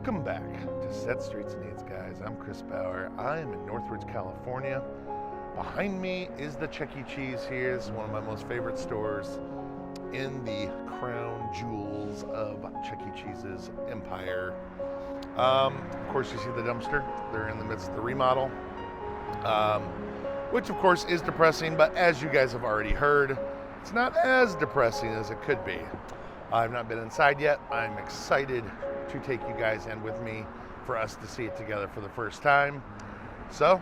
Welcome back to Set Streets Needs, guys. I'm Chris Bauer. I am in Northridge, California. Behind me is the Chuck E. Cheese here. This is one of my most favorite stores in the crown jewels of Chuck E. Cheese's empire. Of course, you see the dumpster. They're in the midst of the remodel, which of course is depressing, but as you guys have already heard, it's not as depressing as it could be. I've not been inside yet. I'm excited to take you guys in with me for us to see it together for the first time. So,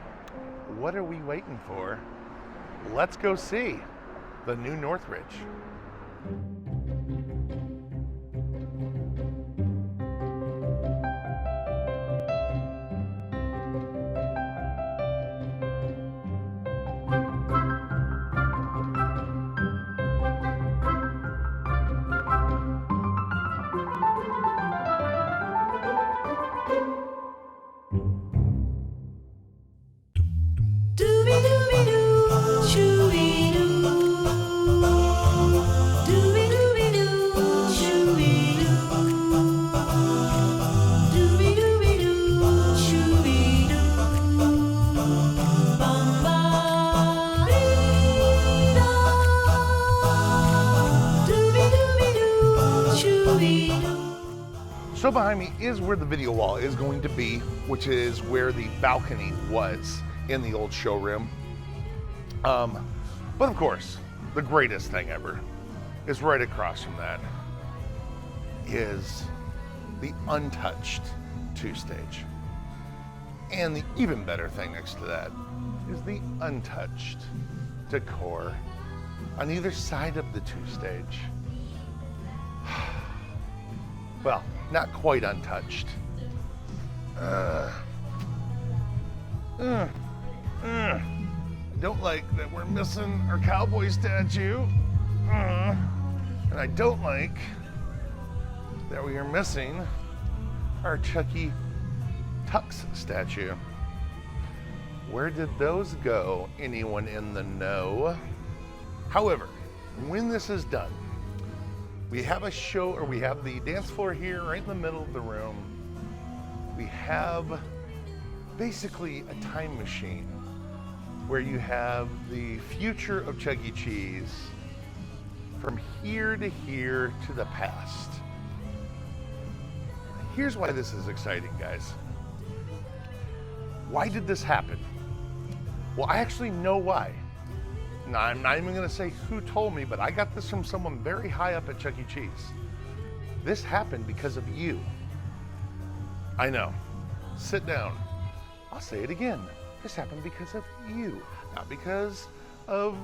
what are we waiting for? Let's go see the new Northridge. So behind me is where the video wall is going to be, which is where the balcony was in the old showroom. But of course, the greatest thing ever is right across from that is the untouched two-stage. And the even better thing next to that is the untouched decor on either side of the two-stage. Well, not quite untouched. I don't like that we're missing our cowboy statue. And I don't like that we are missing our Chuck E. Tux statue. Where did those go? Anyone in the know? However, when this is done, we have a show, or we have the dance floor here right in the middle of the room. We have basically a time machine where you have the future of Chuck E. Cheese from here to here to the past. Here's why this is exciting, guys. Why did this happen? Well, I actually know why. Now, I'm not even going to say who told me, but I got this from someone very high up at Chuck E. Cheese. This happened because of you. I know. Sit down. I'll say it again. This happened because of you. Not because of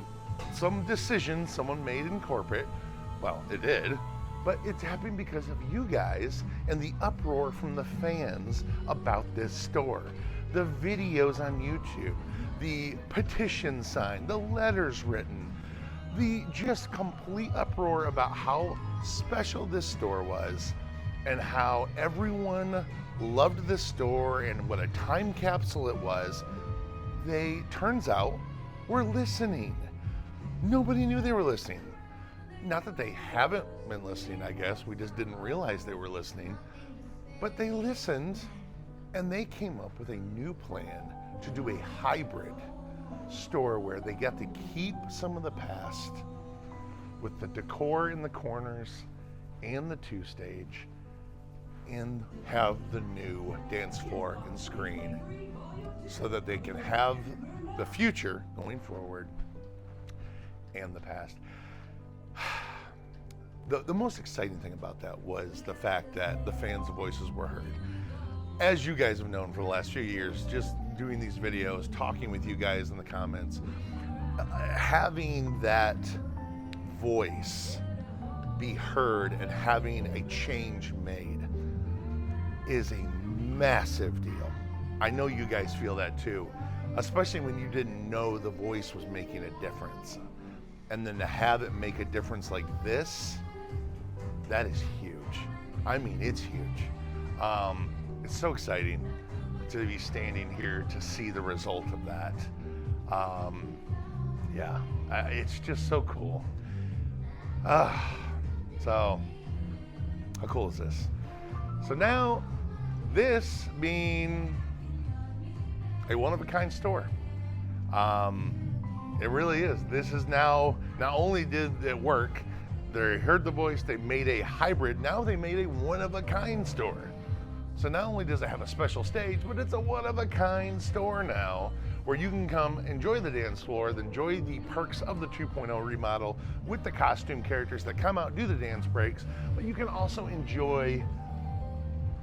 some decision someone made in corporate. Well, it did. But it's happened because of you guys and the uproar from the fans about this store. The videos on YouTube, the petition signed, the letters written, the just complete uproar about how special this store was and how everyone loved this store and what a time capsule it was. They, turns out, were listening. Nobody knew they were listening. Not that they haven't been listening, I guess. We just didn't realize they were listening. But they listened, and they came up with a new plan to do a hybrid store where they get to keep some of the past with the decor in the corners and the two-stage and have the new dance floor and screen so that they can have the future going forward and the past. The most exciting thing about that was the fact that the fans' voices were heard. As you guys have known for the last few years, just doing these videos, talking with you guys in the comments, having that voice be heard and having a change made is a massive deal. I know you guys feel that too, especially when you didn't know the voice was making a difference. And then to have it make a difference like this, that is huge. I mean, it's huge. It's so exciting to be standing here to see the result of that. Yeah, it's just so cool. So, how cool is this? So now This being a one-of-a-kind store. It really is. This is now, not only did it work, they heard the voice, they made a hybrid, now they made a one-of-a-kind store. So not only does it have a special stage, but it's a one-of-a-kind store now, where you can come enjoy the dance floor, enjoy the perks of the 2.0 remodel with the costume characters that come out, do the dance breaks, but you can also enjoy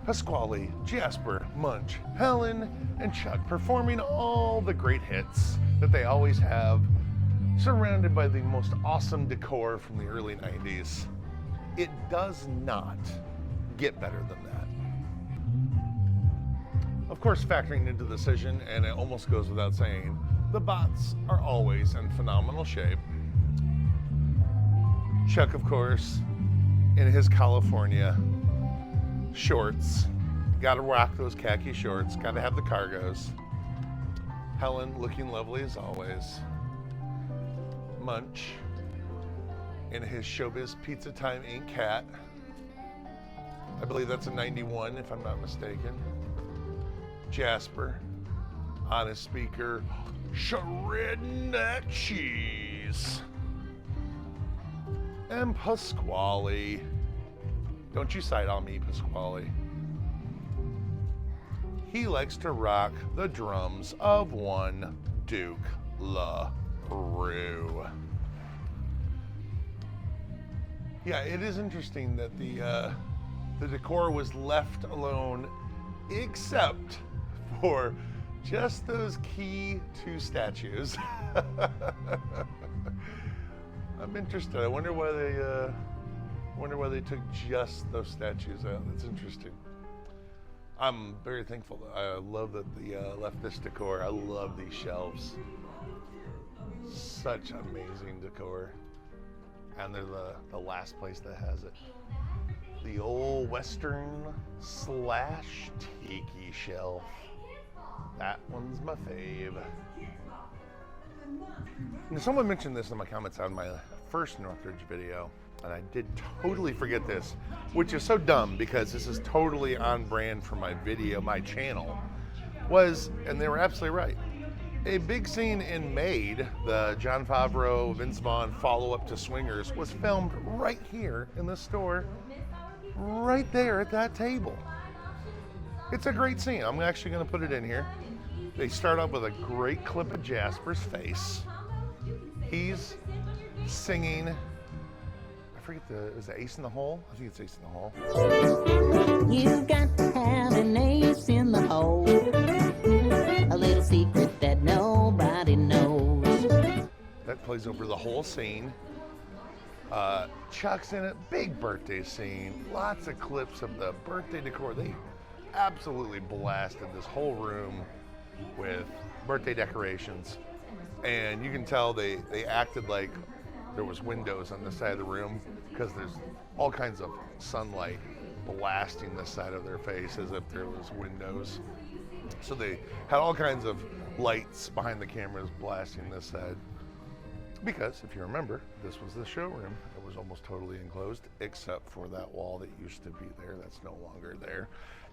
Pasquale, Jasper, Munch, Helen, and Chuck performing all the great hits that they always have, surrounded by the most awesome decor from the early 90s. It does not get better than that. Of course, factoring into the decision, and it almost goes without saying, the bots are always in phenomenal shape. Chuck, of course, in his California shorts. Gotta rock those khaki shorts, gotta have the cargos. Helen looking lovely as always. Munch in his Showbiz Pizza Time Inc. hat. I believe that's a 91 if I'm not mistaken. Jasper on his speaker, shredding that cheese. And Pasquale. Don't you side on me, Pasquale. He likes to rock the drums of one Duke LaRue. Yeah, it is interesting that the decor was left alone, except for just those key two statues. I'm interested. I wonder why they took just those statues out. That's interesting. I'm very thankful. I love that they left this decor. I love these shelves. Such amazing decor. And they're the last place that has it. The old Western slash tiki shelf. That one's my fave. Now, someone mentioned this in my comments on my first Northridge video, and I did totally forget this, which is so dumb because this is totally on brand for my video, my channel, and they were absolutely right. A big scene in Made, the Jon Favreau, Vince Vaughn follow-up to Swingers, was filmed right here in the store, right there at that table. It's a great scene. I'm actually going to put it in here. They start off with a great clip of Jasper's face. He's singing, I forget is it Ace in the Hole? I think it's Ace in the Hole. You got to have an ace in the hole. A little secret that nobody knows. That plays over the whole scene. Chuck's in it, big birthday scene, lots of clips of the birthday decor. They absolutely blasted this whole room with birthday decorations, and you can tell they acted like there was windows on the side of the room because there's all kinds of sunlight blasting the side of their face as if there was windows. So they had all kinds of lights behind the cameras blasting this side. Because if you remember, this was the showroom. It was almost totally enclosed, except for that wall that used to be there. That's no longer there.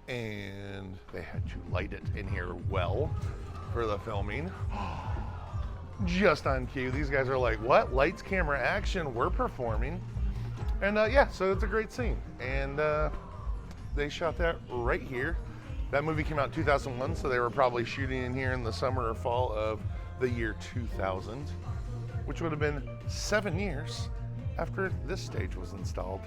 And they had to light it in here well for the filming. Just on cue. These guys are like, what? Lights, camera, action, we're performing. And yeah, so it's a great scene. And they shot that right here. That movie came out in 2001, so they were probably shooting in here in the summer or fall of the year 2000. Which would have been 7 years after this stage was installed.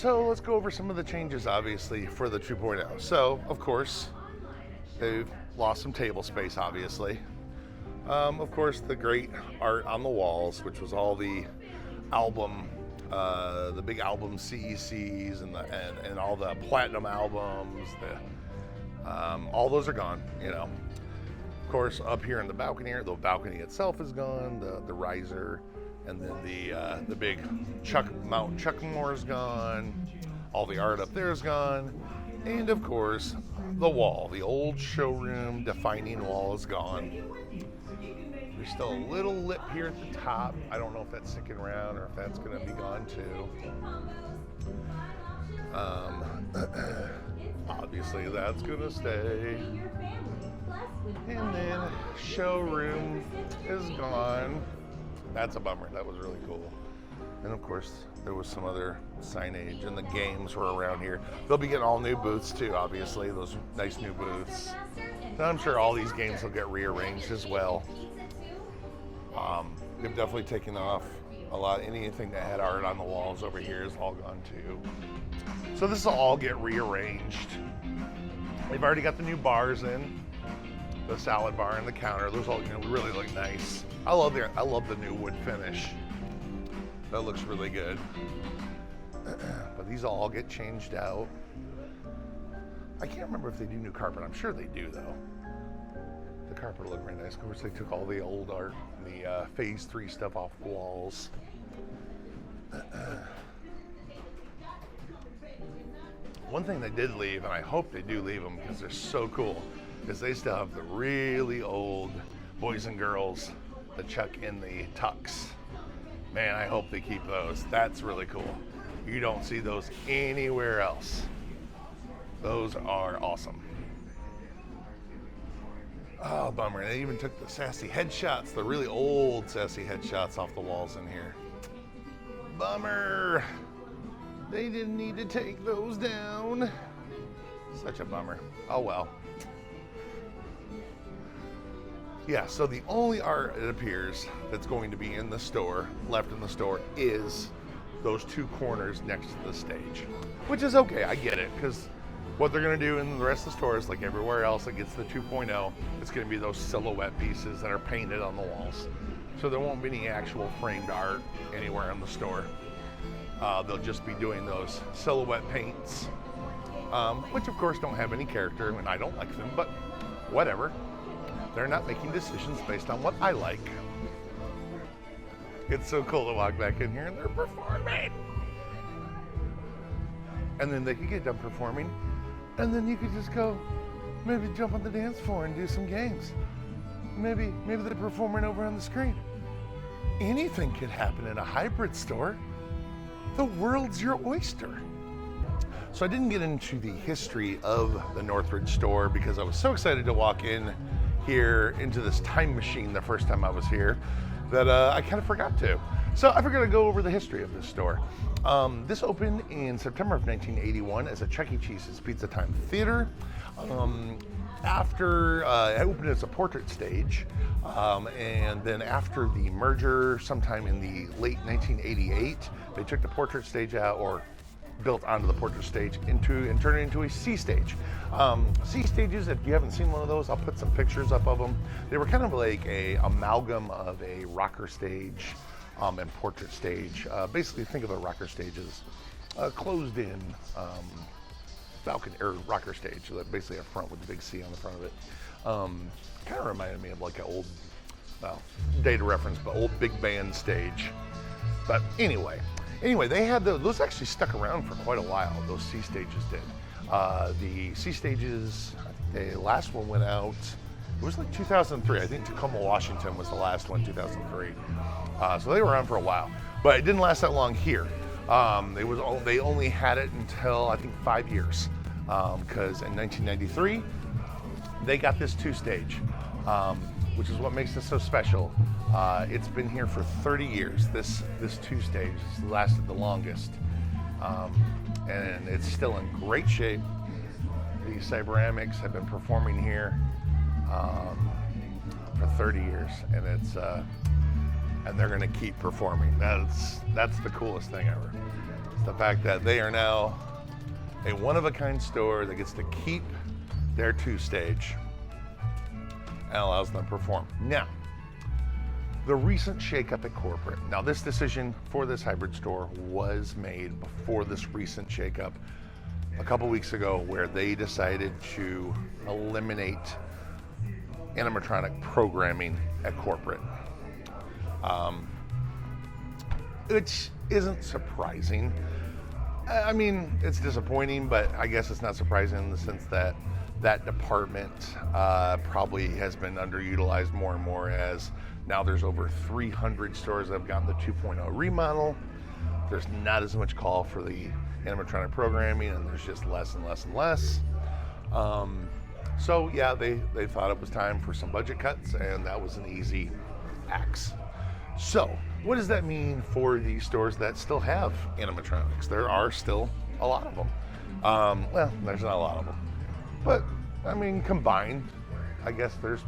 So let's go over some of the changes, obviously, for the 2.0. So, of course, they've lost some table space, obviously. Of course, the great art on the walls, which was all the album, the big album CECs and all the platinum albums. All those are gone, you know. Of course, up here in the balcony, the balcony itself is gone. The riser, and then the big Mount Chuckmore is gone. All the art up there is gone, and of course, the wall, the old showroom defining wall is gone. There's still a little lip here at the top. I don't know if that's sticking around or if that's going to be gone too. Obviously, that's going to stay. And then showroom is gone. That's a bummer. That was really cool. And of course, there was some other signage, and the games were around here. They'll be getting all new booths too, obviously, those nice new booths. And I'm sure all these games will get rearranged as well. They've definitely taken off a lot. Anything that had art on the walls over here is all gone too. So this will all get rearranged. They've already got the new bars in, the salad bar and the counter. Those all, really look nice. I love the new wood finish. That looks really good. But these all get changed out. I can't remember if they do new carpet. I'm sure they do though. The carpet will look very nice. Of course, they took all the old art, the Phase 3 stuff off the walls. One thing they did leave, and I hope they do leave them because they're so cool, is they still have the really old boys and girls, the Chuck in the tux. Man, I hope they keep those. That's really cool. You don't see those anywhere else. Those are awesome. Oh, bummer. They even took the sassy headshots, the really old sassy headshots off the walls in here. Bummer. They didn't need to take those down. Such a bummer. Oh well. Yeah, so the only art, it appears, that's going to be in the store, left in the store, is those two corners next to the stage. Which is okay, I get it, because what they're going to do in the rest of the stores, like everywhere else that gets the 2.0, it's going to be those silhouette pieces that are painted on the walls. So there won't be any actual framed art anywhere in the store. They'll just be doing those silhouette paints, which of course don't have any character, and I don't like them, but whatever. They're not making decisions based on what I like. It's so cool to walk back in here and they're performing. And then they could get done performing, and then you could just go, maybe jump on the dance floor and do some games. Maybe they're performing over on the screen. Anything could happen in a hybrid store. The world's your oyster. So I didn't get into the history of the Northridge store because I was so excited to walk in here into this time machine the first time I was here that I kind of forgot to. So I figured I'd go over the history of this store. This opened in September of 1981 as a Chuck E. Cheese's Pizza Time Theater. After it opened as a portrait stage, and then after the merger sometime in the late 1988, they took the portrait stage out, or built onto the portrait stage and turned it into a C stage. C stages, if you haven't seen one of those, I'll put some pictures up of them. They were kind of like a amalgam of a rocker stage and portrait stage. Basically, think of a rocker stage as closed in balcony or rocker stage, basically a front with the big C on the front of it. Kind of reminded me of like an old, well, data reference, but old big band stage. But anyway, they had those actually stuck around for quite a while. Those C stages did. The C stages, I think the last one went out, it was like 2003. I think Tacoma, Washington was the last one, 2003. So they were around for a while, but it didn't last that long here. They only had it until I think 5 years, because in 1993 they got this two stage, which is what makes it so special. It's been here for 30 years. This two stage has lasted the longest, and it's still in great shape. The Cyberamics have been performing here for 30 years, and and they're going to keep performing. That's the coolest thing ever. It's the fact that they are now a one-of-a-kind store that gets to keep their 2-stage and allows them to perform. Now, the recent shakeup at corporate. Now, this decision for this hybrid store was made before this recent shakeup a couple weeks ago, where they decided to eliminate animatronic programming at corporate. Which isn't surprising. I mean, it's disappointing, but I guess it's not surprising in the sense that that department probably has been underutilized more and more, as now there's over 300 stores that have gotten the 2.0 remodel. There's not as much call for the animatronic programming, and there's just less and less and less. So yeah, they thought it was time for some budget cuts, and that was an easy axe. So what does that mean for these stores that still have animatronics? There are still a lot of them. Well, there's not a lot of them, but I mean, combined, I guess there's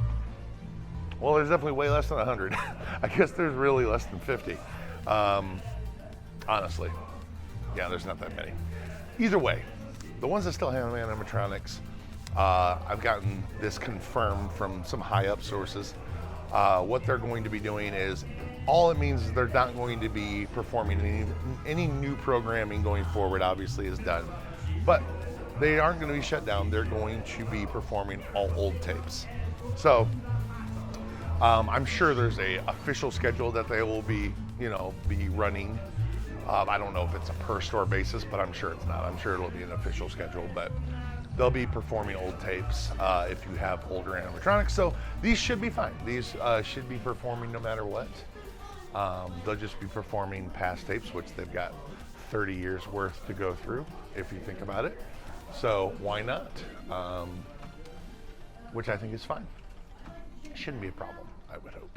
definitely way less than 100. I guess there's really less than 50. Honestly, yeah, there's not that many. Either way, the ones that still have animatronics, I've gotten this confirmed from some high up sources. What they're going to be doing is, all it means is they're not going to be performing any new programming going forward. Obviously is done, but they aren't going to be shut down. They're going to be performing all old tapes. So I'm sure there's a official schedule that they will be running. I don't know if it's a per store basis, but I'm sure it's not. I'm sure it'll be an official schedule, but they'll be performing old tapes if you have older animatronics. So these should be fine. These should be performing no matter what. They'll just be performing past tapes, which they've got 30 years worth to go through, if you think about it. So why not? Which I think is fine. It shouldn't be a problem, I would hope.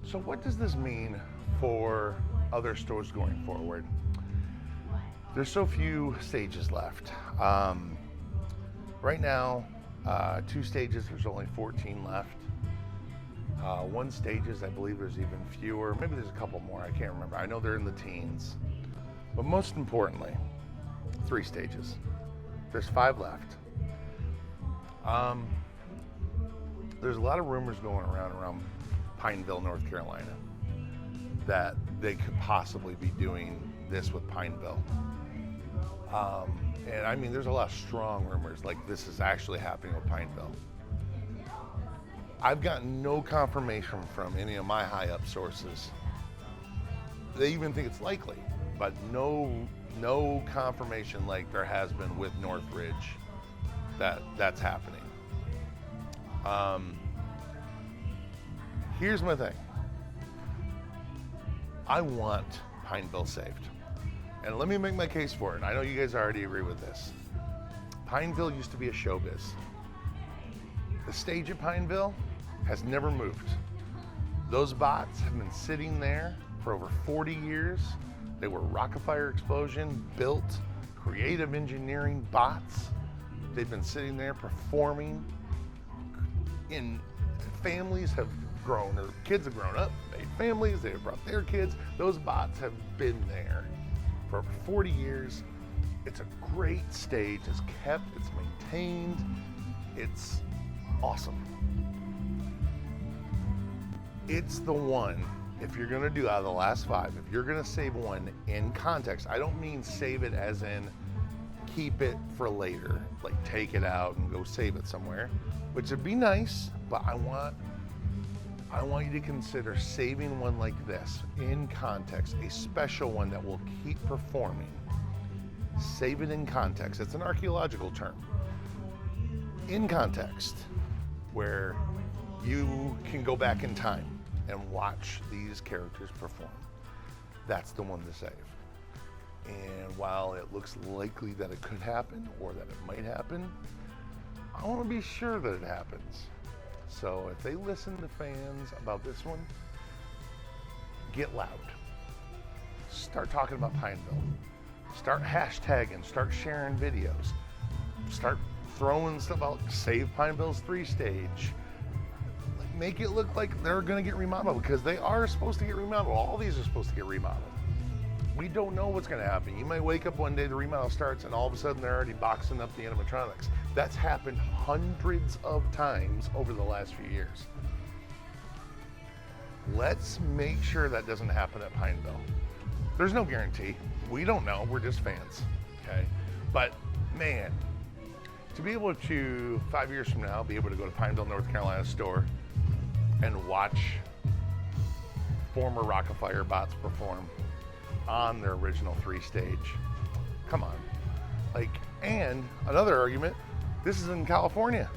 So what does this mean for other stores going forward? There's so few stages left. Right now, 2 stages, there's only 14 left. 1 stages, I believe there's even fewer. Maybe there's a couple more, I can't remember. I know they're in the teens. But most importantly, 3 stages. There's 5 left. There's a lot of rumors going around Pineville, North Carolina, that they could possibly be doing this with Pineville. And I mean, there's a lot of strong rumors like this is actually happening with Pineville. I've gotten no confirmation from any of my high up sources. They even think it's likely, but no confirmation like there has been with Northridge that's happening. Here's my thing. I want Pineville saved. And let me make my case for it. I know you guys already agree with this. Pineville used to be a showbiz. The stage at Pineville has never moved. Those bots have been sitting there for over 40 years. They were Rock-afire Explosion built, creative engineering bots. They've been sitting there performing. Families have grown, or kids have grown up, made families, they've brought their kids. Those bots have been there for over 40 years. It's a great stage, it's kept, it's maintained, it's awesome. It's the one, if you're gonna do out of the last 5, if you're gonna save one in context, I don't mean save it as in keep it for later, like take it out and go save it somewhere, which would be nice, but I want you to consider saving one like this in context, a special one that will keep performing. Save it in context. It's an archaeological term. In context, where you can go back in time and watch these characters perform. That's the one to save. And while it looks likely that it could happen or that it might happen, I want to be sure that it happens. So if they listen to fans about this one, get loud. Start talking about Pineville. Start hashtagging, start sharing videos. Start throwing stuff out, save Pineville's 3-stage. Make it look like they're gonna get remodeled, because they are supposed to get remodeled. All these are supposed to get remodeled. We don't know what's gonna happen. You might wake up one day, the remodel starts, and all of a sudden they're already boxing up the animatronics. That's happened hundreds of times over the last few years. Let's make sure that doesn't happen at Pineville. There's no guarantee. We don't know, we're just fans, okay? But man, to be able to, 5 years from now, be able to go to Pineville, North Carolina store and watch former Rockafire bots perform on their original 3-stage. Come on. Like, and another argument, this is in California.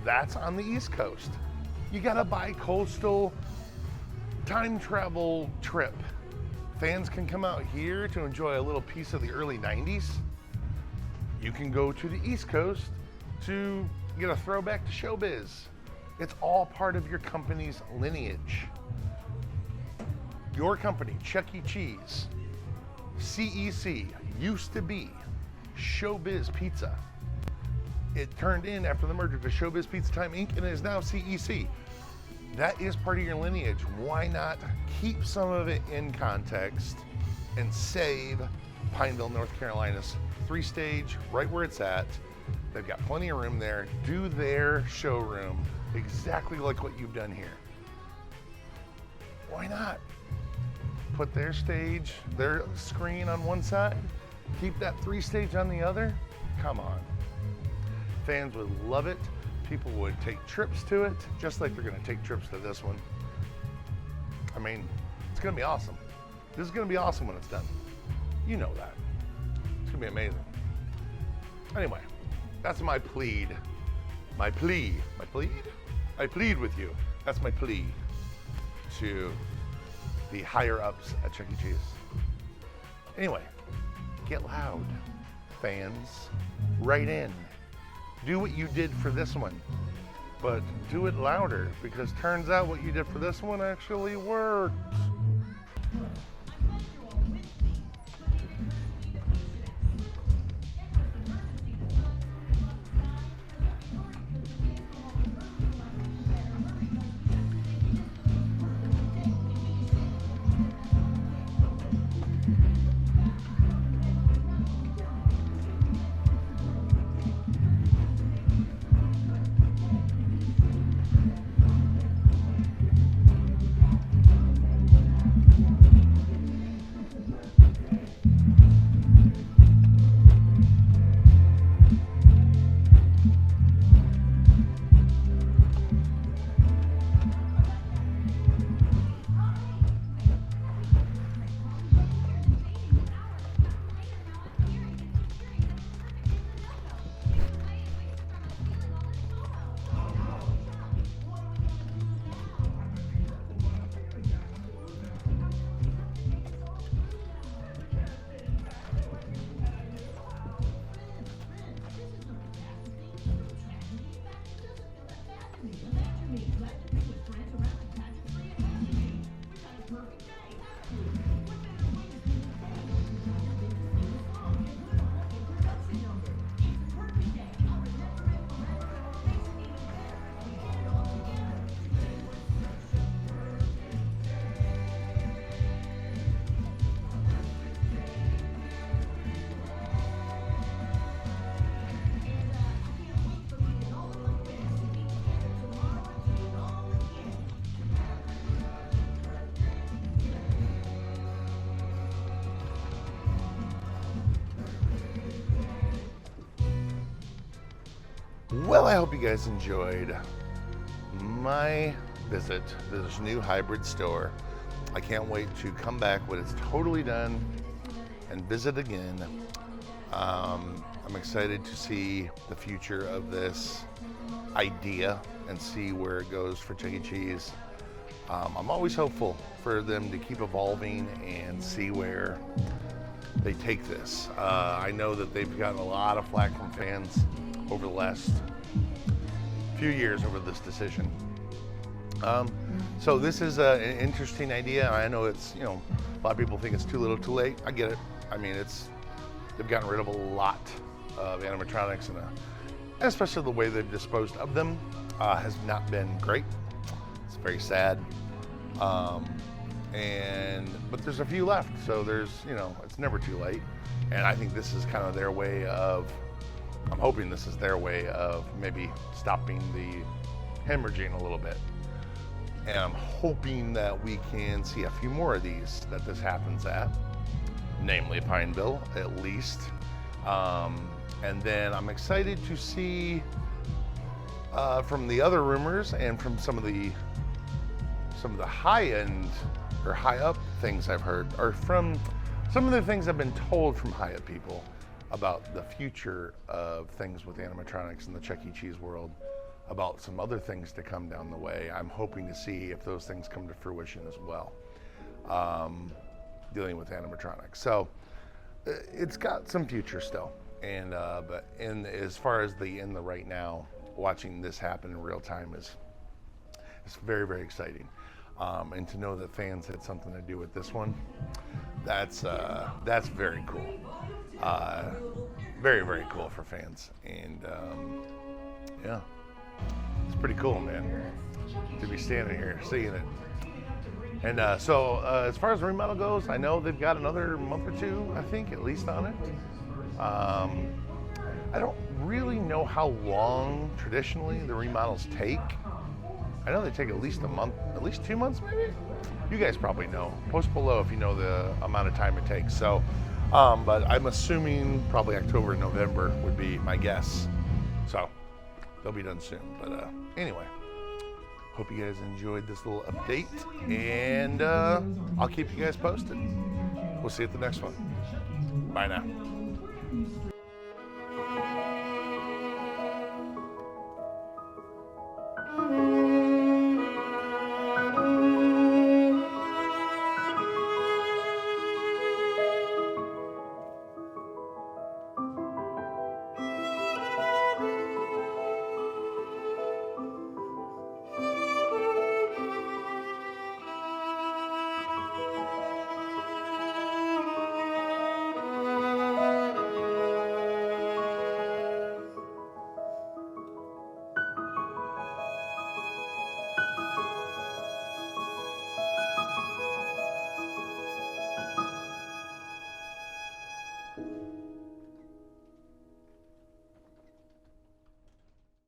That's on the East Coast. You got a bi-coastal time travel trip. Fans can come out here to enjoy a little piece of the early 90s. You can go to the East Coast to get a throwback to showbiz. It's all part of your company's lineage. Your company, Chuck E. Cheese, CEC, used to be Showbiz Pizza. It turned in after the merger to Showbiz Pizza Time Inc. and it is now CEC. That is part of your lineage. Why not keep some of it in context and save Pineville, North Carolina's 3-stage right where it's at? They've got plenty of room there. Do their showroom exactly like what you've done here. Why not? Put their stage, their screen on one side, keep that 3-stage on the other. Come on. Fans would love it. People would take trips to it, just like they're gonna take trips to this one. I mean, it's gonna be awesome. This is gonna be awesome when it's done. You know that. It's gonna be amazing. Anyway, that's my plead. My plea. My plead? I plead with you. That's my plea to the higher ups at Chuck E. Cheese. Anyway, get loud. Fans, write in. Do what you did for this one, but do it louder, because turns out what you did for this one actually worked. Well, I hope you guys enjoyed my visit to this new hybrid store. I can't wait to come back when it's totally done and visit again. I'm excited to see the future of this idea and see where it goes for Chuck E. Cheese. I'm always hopeful for them to keep evolving and see where they take this. I know that they've gotten a lot of flack from fans over the last few years over this decision. So this is an interesting idea. I know it's, a lot of people think it's too little too late. I get it. I mean, they've gotten rid of a lot of animatronics in a and especially the way they've disposed of them has not been great. It's very sad. But there's a few left, so there's, it's never too late. And I think this is kind of their way of, I'm hoping this is their way of maybe stopping the hemorrhaging a little bit. And I'm hoping that we can see a few more of these that this happens at, namely Pineville, at least. And then I'm excited to see from the other rumors and from some of the high end or high up things I've heard, or from some of the things I've been told from high up people about the future of things with animatronics in the Chuck E. Cheese world, about some other things to come down the way. I'm hoping to see if those things come to fruition as well, dealing with animatronics. So it's got some future still. And but as far as in the right now, watching this happen in real time is very, very exciting. And to know that fans had something to do with this one, that's very cool. Very, very cool for fans. And yeah, it's pretty cool, man, to be standing here seeing it. And so as far as the remodel goes, I know they've got another month or two, I think, at least on it. I don't really know how long traditionally the remodels take. I know they take at least a month, at least 2 months maybe? You guys probably know. Post below if you know the amount of time it takes. So, but I'm assuming probably October, November would be my guess. So they'll be done soon. But anyway, hope you guys enjoyed this little update, and I'll keep you guys posted. We'll see you at the next one. Bye now.